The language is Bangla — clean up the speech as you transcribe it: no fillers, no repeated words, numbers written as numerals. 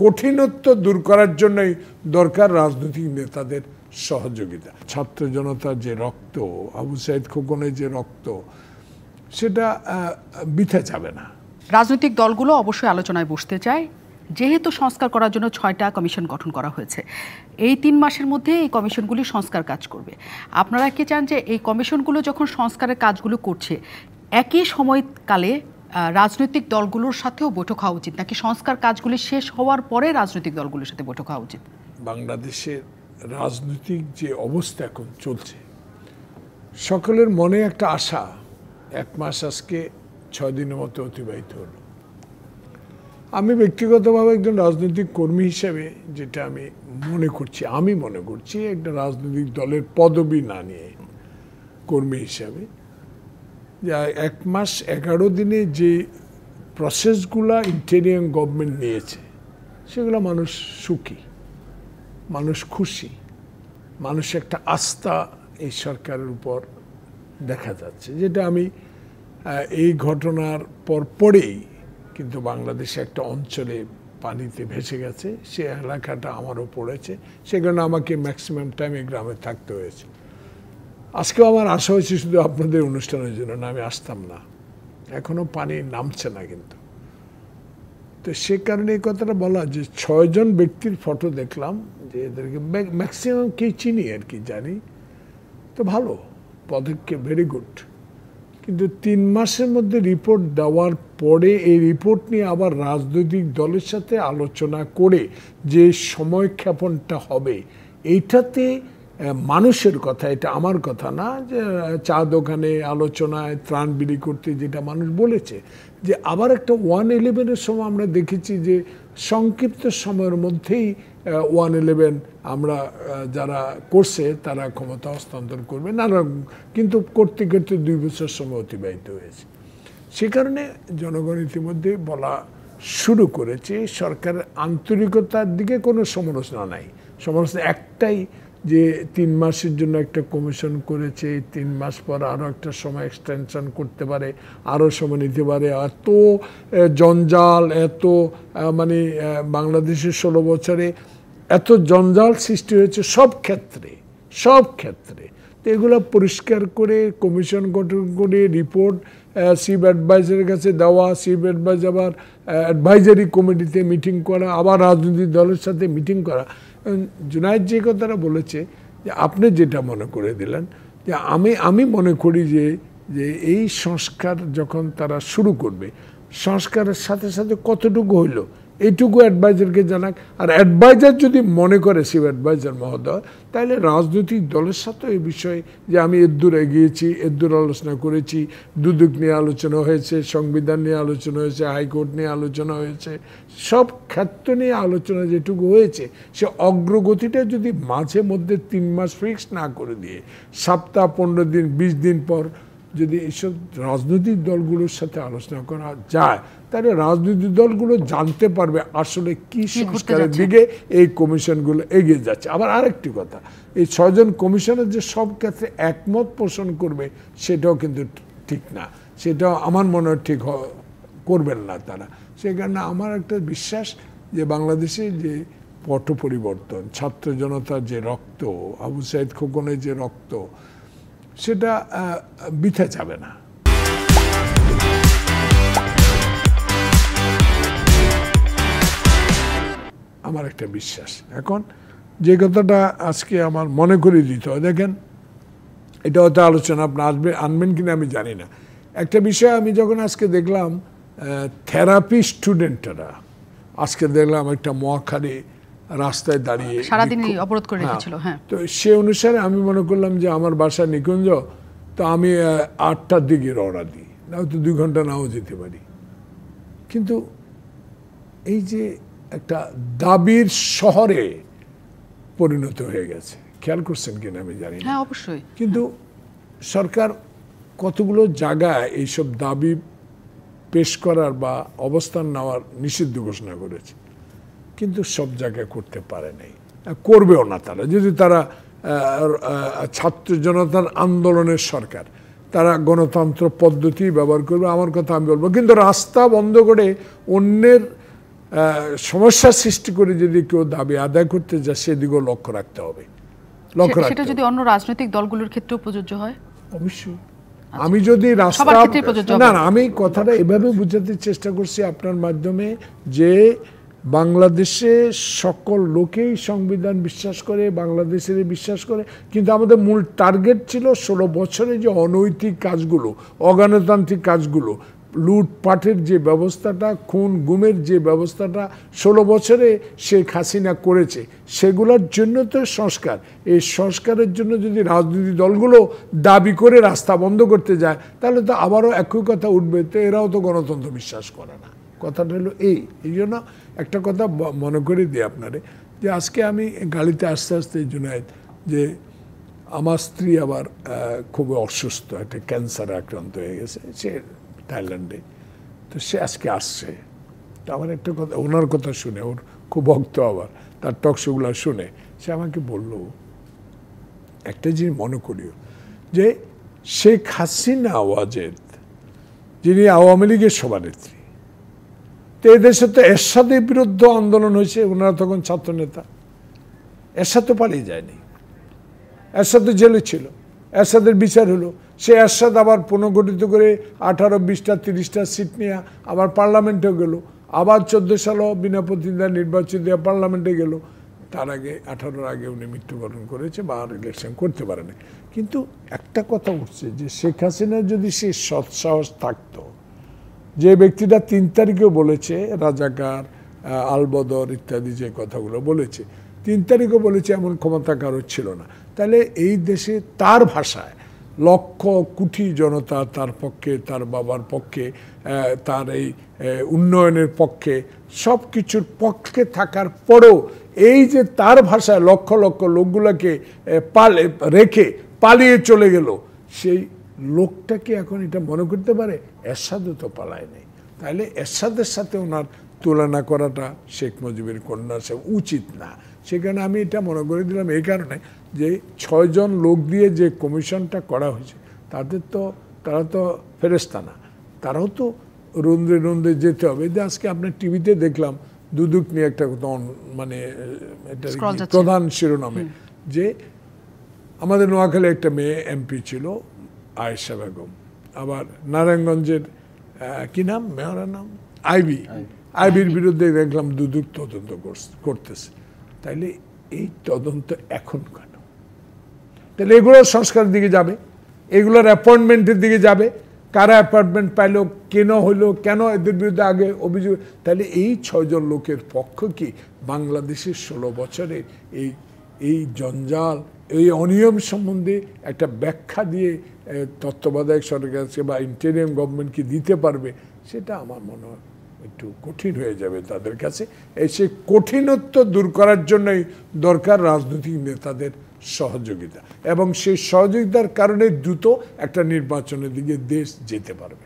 কঠিনত্ব দূর করার জন্যই দরকার রাজনৈতিক নেতাদের সহযোগিতা। ছাত্র জনতার যে রক্ত, আবু সাইদ খোকনের যে রক্ত, সেটা বৃথা যাবে না। রাজনৈতিক দলগুলো অবশ্যই আলোচনায় বসতে চায়, যেহেতু সংস্কার করার জন্য 6টা কমিশন গঠন করা হয়েছে। এই 3 মাসের মধ্যে এই কমিশনগুলি সংস্কার কাজ করবে। আপনারা কি চান যে এই কমিশনগুলো যখন সংস্কারের কাজগুলো করছে একই সময়কালে রাজনৈতিক দলগুলোর সাথেও বৈঠক হওয়া উচিত, নাকি সংস্কার কাজগুলি শেষ হওয়ার পরে রাজনৈতিক দলগুলোর সাথে বৈঠক হওয়া উচিত? বাংলাদেশের রাজনৈতিক যে অবস্থা এখন চলছে, সকলের মনে একটা আশা। 1 মাস আজকে 6 দিনের মতো অতিবাহিত হলো। আমি ব্যক্তিগতভাবে একজন রাজনৈতিক কর্মী হিসেবে যেটা আমি মনে করছি একটা রাজনৈতিক দলের পদবি না নিয়ে কর্মী হিসাবে, যে 1 মাস 11 দিনে যে প্রসেসগুলা ইন্টেরিয়াম গভর্নমেন্ট নিয়েছে সেগুলো মানুষ সুখী, মানুষ খুশি, মানুষ একটা আস্থা এই সরকারের উপর দেখা যাচ্ছে। যেটা আমি এই ঘটনার পরেই কিন্তু বাংলাদেশে একটা অঞ্চলে পানিতে ভেসে গেছে, সে এলাকাটা আমারও পড়েছে, সে কারণে আমাকে ম্যাক্সিমাম টাইম এই গ্রামে থাকতে হয়েছে। আজকেও আমার আশা হয়েছে শুধু আপনাদের অনুষ্ঠানের জন্য না, আমি আসতাম না। এখনো পানি নামছে না কিন্তু। তো সে কারণে এই কথাটা বলা যে 6 জন ব্যক্তির ফটো দেখলাম, যে এদেরকে ম্যাক্সিমাম কে চিনি আর কি জানি, তো ভালো পদক্ষেপ, ভেরি গুড। কিন্তু 3 মাসের মধ্যে রিপোর্ট দেওয়ার পরে এই রিপোর্ট নিয়ে আবার রাজনৈতিক দলের সাথে আলোচনা করে যে সময়ক্ষেপণটা হবে, এইটাতে মানুষের কথা, এটা আমার কথা না, যে চা দোকানে আলোচনায় ত্রাণ বিলি করতে যেটা মানুষ বলেছে, যে আবার একটা 111-এর সময় আমরা দেখেছি যে সংক্ষিপ্ত সময়ের মধ্যেই 111 আমরা যারা করছে তারা ক্ষমতা হস্তান্তর করবে নানা, কিন্তু করতে করতে 2 বছর সময় অতিবাহিত হয়েছে। সে কারণে জনগণ ইতিমধ্যে বলা শুরু করেছে, সরকারের আন্তরিকতার দিকে কোনো সমালোচনা নাই। সমালোচনা একটাই, যে 3 মাসের জন্য একটা কমিশন করেছে, 3 মাস পর আরও একটা সময় এক্সটেনশন করতে পারে, আরও সময় নিতে পারে। এত জঞ্জাল, এত মানে বাংলাদেশের 16 বছরে এত জঞ্জাল সৃষ্টি হয়েছে সব ক্ষেত্রে। তো এগুলো পরিষ্কার করে কমিশন গঠন করে রিপোর্ট চিফ অ্যাডভাইজারের কাছে দেওয়া, চিফ অ্যাডভাইজার আবার অ্যাডভাইজারি কমিটিতে মিটিং করা, আবার রাজনৈতিক দলের সাথে মিটিং করা। জুনায়েদ যে কথাটা বলেছে, যে আপনি যেটা মনে করে দিলেন, যে আমি মনে করি যে এই সংস্কার যখন তারা শুরু করবে, সংস্কারের সাথে সাথে কতটুকু হইল এইটুকু অ্যাডভাইজারকে জানাক। আর অ্যাডভাইজার যদি মনে করে, চিফ অ্যাডভাইজার মহোদয়, তাহলে রাজনৈতিক দলের সাথে এই বিষয়ে যে আমি এদ্দূর এগিয়েছি, এদ্দূর আলোচনা করেছি, দুদক নিয়ে আলোচনা হয়েছে, সংবিধান নিয়ে আলোচনা হয়েছে, হাইকোর্ট নিয়ে আলোচনা হয়েছে, সব ক্ষেত্র নিয়ে আলোচনা যেটুকু হয়েছে, সে অগ্রগতিটা যদি মাঝে মধ্যে 3 মাস ফিক্স না করে দিয়ে সপ্তাহ, 15 দিন, 20 দিন পর যদি এইসব রাজনৈতিক দলগুলোর সাথে আলোচনা করা যায়, তাহলে রাজনৈতিক দলগুলো জানতে পারবে আসলে কি সংস্কারের দিকে এই কমিশনগুলো এগিয়ে যাচ্ছে। আবার আরেকটি কথা, এই 6 জন কমিশনের যে সব ক্ষেত্রে একমত পোষণ করবে সেটাও কিন্তু ঠিক না, সেটাও আমার মনে হয় ঠিক করবেন না তারা। সেই কারণে আমার একটা বিশ্বাস যে বাংলাদেশে যে পট পরিবর্তন, ছাত্র জনতার যে রক্ত, আবু সাইদ খোকনের যে রক্ত, সেটা বৃথা যাবে না। আমার একটা বিশ্বাস। এখন যে কথাটা আজকে আমার মনে করে দিতে হয়, দেখেন এটা হয়তো আলোচনা আপনি আনবেন কিনা আমি জানি না। একটা বিষয় আমি যখন আজকে দেখলাম, থেরাপি স্টুডেন্টরা আজকে দেখলাম একটা মহাখালী রাস্তায় দাঁড়িয়ে সারাদিনই অবরোধ করে রেখেছিল। হ্যাঁ, তো সে অনুসারে আমি মনে করলাম যে আমার বাসা নিকুঞ্জ, তো আমি 8টার দিকে রওনা দিই, না হয়তো 2 ঘন্টা নাও যেতে পারি। কিন্তু এই যে একটা দাবির শহরে পরিণত হয়ে গেছে, খেয়াল করছেন কিনা আমি জানি না। হ্যাঁ, অবশ্যই। কিন্তু সরকার কতগুলো জায়গায় এইসব দাবি পেশ করার বা অবস্থান নেওয়ার নিষিদ্ধ ঘোষণা করেছে, কিন্তু সব জায়গায় করতে পারে নাই, করবেও না তারা। যদি তারা ছাত্র জনতার আন্দোলনের সরকার, তারা গণতন্ত্র পদ্ধতি ব্যবহার করবে, আমার কথা আমি বলবো। কিন্তু রাস্তা বন্ধ করে অন্যের সমস্যার সৃষ্টি করে যদি কেউ দাবি আদায় করতে যায় সেদিকেও লক্ষ্য রাখতে হবে। সেটা যদি অন্য রাজনৈতিক দলগুলোর ক্ষেত্রেও প্রযোজ্য হয় অবশ্যই। আমি যদি রাস্তা না, আমি কথাটা এভাবে বুঝাতে চেষ্টা করছি আপনার মাধ্যমে যে বাংলাদেশে সকল লোকেই সংবিধান বিশ্বাস করে, বাংলাদেশের বিশ্বাস করে, কিন্তু আমাদের মূল টার্গেট ছিল 16 বছরে যে অনৈতিক কাজগুলো, অগণতান্ত্রিক কাজগুলো, লুটপাটের যে ব্যবস্থাটা, খুন গুমের যে ব্যবস্থাটা 16 বছরে শেখ হাসিনা করেছে, সেগুলোর জন্য তো সংস্কার। এই সংস্কারের জন্য যদি রাজনৈতিক দলগুলো দাবি করে রাস্তা বন্ধ করতে যায় তাহলে তো আবারও একই কথা উঠবে, তো এরাও তো গণতন্ত্র বিশ্বাস করে না। কথাটা হলো এই জন্য একটা কথা মনে করে দিই আপনারে, যে আজকে আমি গাড়িতে আস্তে আস্তে জুনায়েদ, যে আমার স্ত্রী আবার খুবই অসুস্থ, একটা ক্যান্সারে আক্রান্ত হয়ে গেছে, সে থাইল্যান্ডে, তো সে আজকে আসছে। তো আমার একটা কথা, ওনার কথা শুনে, ওর খুব ভক্ত, আবার তার টকশোগুলো শুনে সে আমাকে বলল একটা জিনিস মনে করিও, যে শেখ হাসিনা ওয়াজেদ যিনি আওয়ামী লীগের সভানেত্রী, তো এদেশে তো এরশাদের বিরুদ্ধে আন্দোলন হয়েছে, ওনারা তখন ছাত্রনেতা, এরশাদ তো পালিয়ে যায়নি, এরশাদ তো জেলে ছিল, এরশাদের বিচার হলো, সে এরশাদ আবার পুনর্গঠিত করে 18, 20টা 30টা সিট নিয়ে আবার পার্লামেন্টেও গেল, আবার 14 সালও বিনা প্রতিদ্বন্দ্বিতায় নির্বাচিত হয়ে পার্লামেন্টে গেল। তার আগে 18-র আগে উনি মৃত্যুবরণ করেছে বা আর ইলেকশন করতে পারেনি। কিন্তু একটা কথা উঠছে যে শেখ হাসিনার যদি সে সৎসাহস থাকতো, যে ব্যক্তিটা 3 তারিখেও বলেছে রাজাকার, আলবদর ইত্যাদি যে কথাগুলো বলেছে, 3 তারিখও বলেছে এমন ক্ষমতা কারোর ছিল না, তাহলে এই দেশে তার ভাষায় লক্ষ কোটি জনতা তার পক্ষে, তার বাবার পক্ষে, তার এই উন্নয়নের পক্ষে, সব কিছুর পক্ষে থাকার পরেও এই যে তার ভাষায় লক্ষ লক্ষ লোকগুলোকে রেখে পালিয়ে চলে গেল, সেই লোকটাকে এখন এটা মনে করতে পারে এরশাদও তো পালায় নেই, তাহলে এরশাদের সাথে ওনার তুলনা করাটা শেখ মুজিবের কন্যা সে উচিত না। সেখানে আমি এটা মনে করে দিলাম এই কারণে যে 6 জন লোক দিয়ে যে কমিশনটা করা হয়েছে, তারা তো ফেরেশতা না, তারাও তো রুন্দে রুন্দে যেতে হবে। যে আজকে আপনার টিভিতে দেখলাম দুদক নিয়ে একটা মানে এটা প্রধান শিরোনামে, যে আমাদের নোয়াখালী একটা মেয়ে এমপি ছিল আয়েশা বেগম, আবার নারায়ণগঞ্জের কি নাম মেয়রের নাম আইবির বিরুদ্ধে দেখলাম দুদক তদন্ত করতেছে। তাইলে এই তদন্ত এখন কেন? তাহলে এগুলোর সংস্কারের দিকে যাবে, এগুলোর অ্যাপয়েন্টমেন্টের দিকে যাবে, কারা অ্যাপয়েন্টমেন্ট পাইলো, কেন হইলো, কেন এদের বিরুদ্ধে আগে অভিযোগ। তাহলে এই 6 জন লোকের পক্ষ কি বাংলাদেশের 16 বছরের এই জঞ্জাল, এই অনিয়ম সম্বন্ধে একটা ব্যাখ্যা দিয়ে তত্ত্বাবধায়ক সরকারকে বা ইন্টারিম গভর্নমেন্টকে দিতে পারবে? সেটা আমার মনে হয় একটু কঠিন হয়ে যাবে তাদের কাছে। সেই কঠিনত্ব দূর করার জন্যই দরকার রাজনৈতিক নেতাদের সহযোগিতা, এবং সেই সহযোগিতার কারণে দ্রুত একটা নির্বাচনের দিকে দেশ যেতে পারবে।